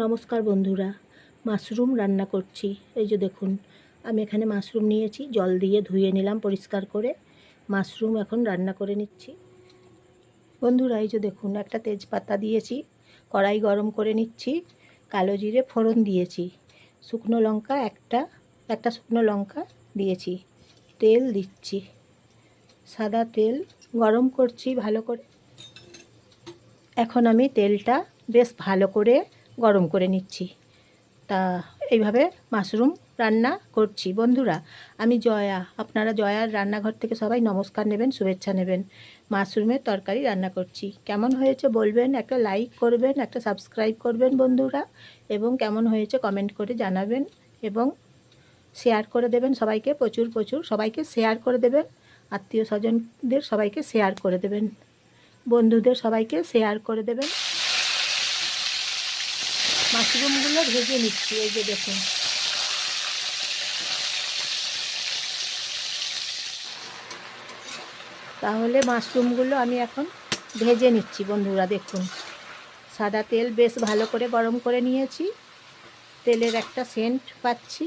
নমস্কার বন্ধুরা, মাশরুম রান্না করছি। এই যে দেখুন, আমি এখানে মাশরুম নিয়েছি, জল দিয়ে ধুয়ে নিলাম পরিষ্কার করে। মাশরুম এখন রান্না করে নিচ্ছি। বন্ধুরা এই যে দেখুন, একটা তেজপাতা দিয়েছি, কড়াই গরম করে নিচ্ছি, কালো জিরে ফোড়ন দিয়েছি, শুকনো লঙ্কা একটা শুকনো লঙ্কা দিয়েছি, তেল দিচ্ছি, সাদা তেল গরম করছি ভালো করে। এখন আমি তেলটা বেশ ভালো করে গরম করে নিচ্ছি। তা এইভাবে মাশরুম রান্না করছি। বন্ধুরা আমি জয়া, আপনারা জয়ার রান্নাঘর থেকে সবাই নমস্কার নেবেন, শুভেচ্ছা নেবেন। মাশরুমের তরকারি রান্না করছি। কেমন হয়েছে বলবেন, একটা লাইক করবেন, একটা সাবস্ক্রাইব করবেন বন্ধুরা, এবং কেমন হয়েছে কমেন্ট করে জানাবেন, এবং শেয়ার করে দেবেন সবাইকে, প্রচুর সবাইকে শেয়ার করে দেবেন, আত্মীয় স্বজনদের সবাইকে শেয়ার করে দেবেন, বন্ধুদের সবাইকে শেয়ার করে দেবেন। মাশরুমগুলো ভেজে নিচ্ছি। এই যে দেখুন, তাহলে মাশরুমগুলো আমি এখন ভেজে নিচ্ছি। বন্ধুরা দেখুন, সাদা তেল বেশ ভালো করে গরম করে নিয়েছি, তেলের একটা সেন্ট পাচ্ছি।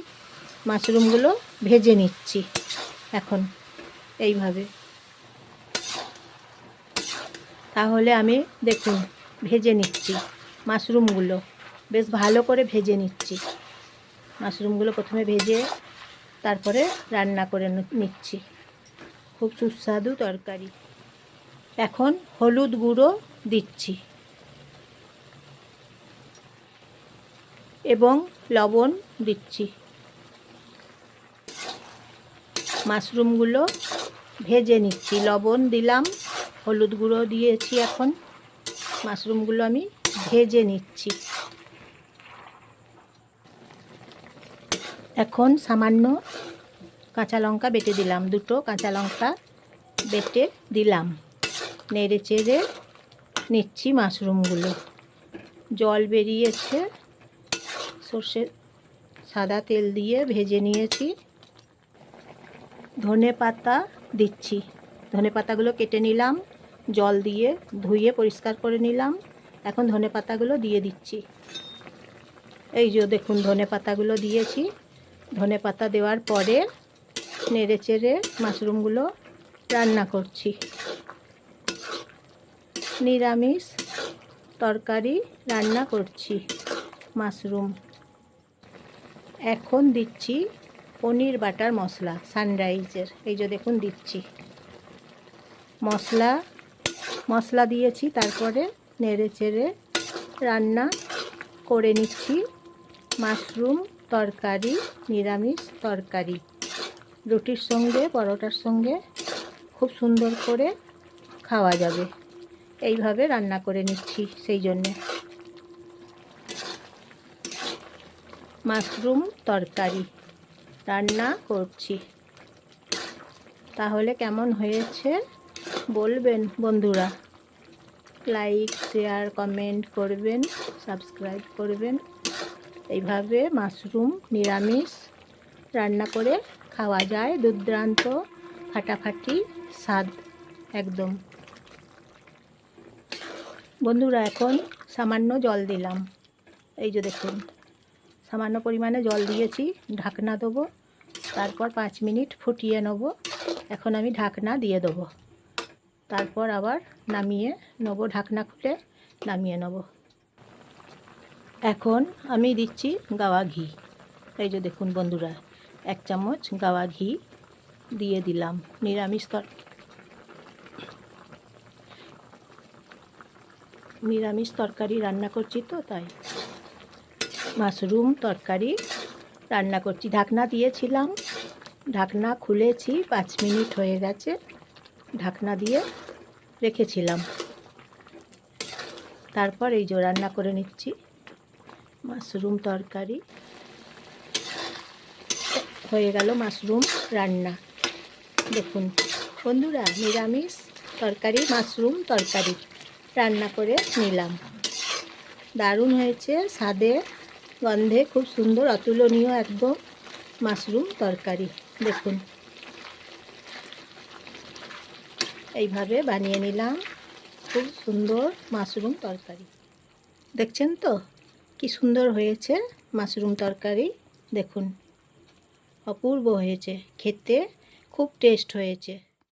মাশরুমগুলো ভেজে নিচ্ছি এখন এইভাবে। তাহলে আমি দেখুন ভেজে নিচ্ছি মাশরুমগুলো, বেশ ভালো করে ভেজে নিচ্ছি। মাশরুমগুলো প্রথমে ভেজে তারপরে রান্না করে নিচ্ছি। খুব সুস্বাদু তরকারি। এখন হলুদ গুঁড়ো দিচ্ছি এবং লবণ দিচ্ছি। মাশরুমগুলো ভেজে নিচ্ছি, লবণ দিলাম, হলুদ গুঁড়ো দিয়েছি। এখন মাশরুমগুলো আমি ভেজে নিচ্ছি। এখন সামান্য কাঁচা লঙ্কা বেটে দিলাম, দুটো কাঁচা লঙ্কা বেটে দিলাম। নেড়ে চেড়ে নিচ্ছি মাশরুমগুলো। জল বেরিয়েছে, সর্ষের সাদা তেল দিয়ে ভেজে নিয়েছি। ধনে পাতা দিচ্ছি, ধনে পাতাগুলো কেটে নিলাম, জল দিয়ে ধুয়ে পরিষ্কার করে নিলাম। এখন ধনে পাতাগুলো দিয়ে দিচ্ছি। এই যে দেখুন, ধনে পাতাগুলো দিয়েছি। ধনে পাতা দেওয়ার পরে নেড়ে চেড়ে মাশরুমগুলো রান্না করছি। নিরামিষ তরকারি রান্না করছি মাশরুম। এখন দিচ্ছি পনির বাটার মশলা সানরাইজের। এই যে দেখুন দিচ্ছি মশলা দিয়েছি, তারপরে নেড়ে চেড়ে রান্না করে নিচ্ছি মাশরুম তরকারি। নিরামিষ তরকারি রুটির সঙ্গে, পরোটার সঙ্গে খুব সুন্দর করে খাওয়া যাবে। এইভাবে রান্না করে নিচ্ছি, সেই জন্যে মাশরুম তরকারি রান্না করছি। তাহলে কেমন হয়েছে বলবেন বন্ধুরা, লাইক শেয়ার কমেন্ট করবেন, সাবস্ক্রাইব করবেন। এইভাবে মাশরুম নিরামিষ রান্না করে খাওয়া যায়, দুর্দান্ত ফাটাফাটি স্বাদ একদম। বন্ধুরা এখন সামান্য জল দিলাম। এই যে দেখুন, সামান্য পরিমাণে জল দিয়েছি, ঢাকনা দেবো, তারপর 5 মিনিট ফুটিয়ে নেব। এখন আমি ঢাকনা দিয়ে দেবো, তারপর আবার নামিয়ে নেব, ঢাকনা খুলে নামিয়ে নেব। এখন আমি দিচ্ছি গাওয়া ঘি। এই যে দেখুন বন্ধুরা, 1 চামচ গাওয়া ঘি দিয়ে দিলাম। নিরামিষ তরকারি রান্না করছি, তো তাই মাশরুম তরকারি রান্না করছি। ঢাকনা দিয়েছিলাম, ঢাকনা খুলেছি, 5 মিনিট হয়ে গেছে, ঢাকনা দিয়ে রেখেছিলাম। তারপর এই যে রান্না করে নিচ্ছি মাশরুম তরকারি। হয়ে গেল মাশরুম রান্না। দেখুন বন্ধুরা, নিরামিষ তরকারি মাশরুম তরকারি রান্না করে নিলাম। দারুণ হয়েছে, স্বাদে গন্ধে খুব সুন্দর, অতুলনীয় একদম মাশরুম তরকারি। দেখুন এইভাবে বানিয়ে নিলাম খুব সুন্দর মাশরুম তরকারি। দেখছেন তো কি সুন্দর হয়েছে মাশরুম তরকারি, দেখুন অপূর্ব হয়েছে, খেতে খুব টেস্ট হয়েছে।